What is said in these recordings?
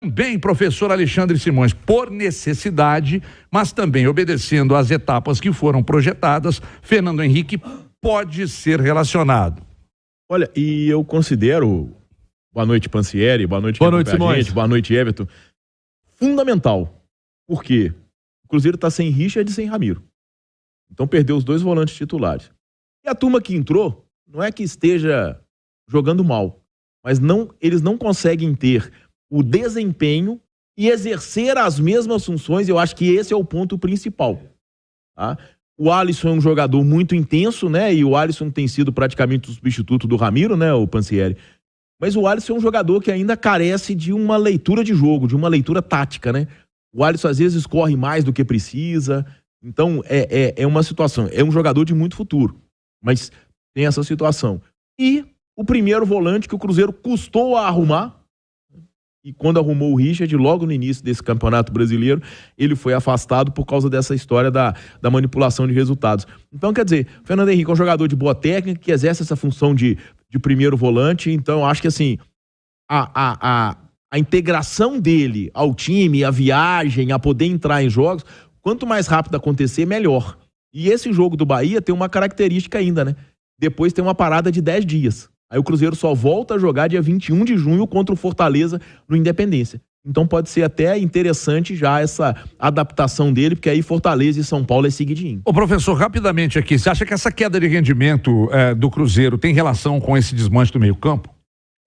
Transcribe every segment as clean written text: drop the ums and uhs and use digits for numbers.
Bem, professor Alexandre Simões, por necessidade, mas também obedecendo às etapas que foram projetadas, Fernando Henrique pode ser relacionado. Olha, e eu considero, boa noite Pansieri, boa noite Simões, boa noite Everton, fundamental. Por quê? O Cruzeiro tá sem Richard e sem Ramiro. Então perdeu os 2 volantes titulares. E a turma que entrou, não é que esteja jogando mal, mas eles não conseguem ter o desempenho e exercer as mesmas funções. Eu acho que esse é o ponto principal. Tá? O Alisson é um jogador muito intenso, né? E o Alisson tem sido praticamente o substituto do Ramiro, né? O Pansieri. Mas o Alisson é um jogador que ainda carece de uma leitura de jogo, de uma leitura tática, né? O Alisson às vezes corre mais do que precisa. Então é uma situação. É um jogador de muito futuro, mas tem essa situação. E o primeiro volante que o Cruzeiro custou a arrumar, e quando arrumou o Richard, logo no início desse campeonato brasileiro, ele foi afastado por causa dessa história da manipulação de resultados. Então, quer dizer, o Fernando Henrique é um jogador de boa técnica, que exerce essa função de primeiro volante. Então, eu acho que assim, a integração dele ao time, a viagem, a poder entrar em jogos, quanto mais rápido acontecer, melhor. E esse jogo do Bahia tem uma característica ainda, né? Depois tem uma parada de 10 dias. Aí o Cruzeiro só volta a jogar dia 21 de junho contra o Fortaleza no Independência. Então pode ser até interessante já essa adaptação dele, porque aí Fortaleza e São Paulo é seguidinho. Ô professor, rapidamente aqui, você acha que essa queda de rendimento do Cruzeiro tem relação com esse desmanche do meio campo?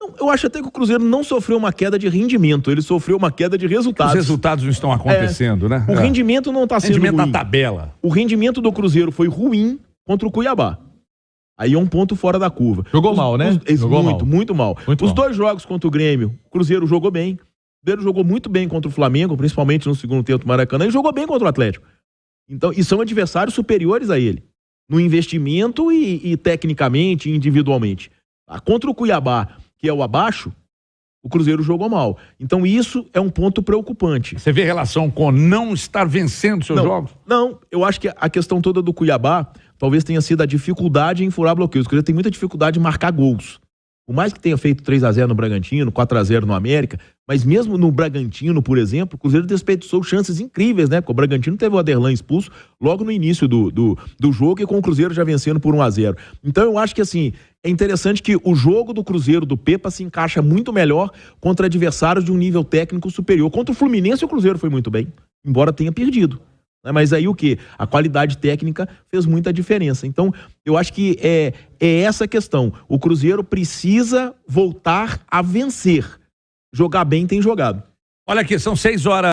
Não, eu acho até que o Cruzeiro não sofreu uma queda de rendimento, ele sofreu uma queda de resultados. Os resultados não estão acontecendo, né? O rendimento não está sendo ruim. Rendimento na tabela. O rendimento do Cruzeiro foi ruim contra o Cuiabá. Aí é um ponto fora da curva. Jogou mal, né? Jogou muito mal. Os 2 jogos contra o Grêmio, o Cruzeiro jogou bem. O Cruzeiro jogou muito bem contra o Flamengo, principalmente no segundo tempo do Maracanã, e jogou bem contra o Atlético. Então, e são adversários superiores a ele, no investimento e tecnicamente, individualmente. Contra o Cuiabá, que é o abaixo, o Cruzeiro jogou mal. Então isso é um ponto preocupante. Você vê relação com não estar vencendo seus jogos? Não, eu acho que a questão toda do Cuiabá talvez tenha sido a dificuldade em furar bloqueios. O Cruzeiro tem muita dificuldade em marcar gols. Por mais que tenha feito 3-0 no Bragantino, 4-0 no América, mas mesmo no Bragantino, por exemplo, o Cruzeiro desperdiçou chances incríveis, né? Porque o Bragantino teve o Aderlan expulso logo no início do jogo, e com o Cruzeiro já vencendo por 1-0. Então eu acho que assim, é interessante que o jogo do Cruzeiro, do Pepa, se encaixa muito melhor contra adversários de um nível técnico superior. Contra o Fluminense o Cruzeiro foi muito bem, embora tenha perdido. Mas aí o quê? A qualidade técnica fez muita diferença. Então, eu acho que é essa a questão. O Cruzeiro precisa voltar a vencer. Jogar bem tem jogado. Olha aqui, são 6 horas.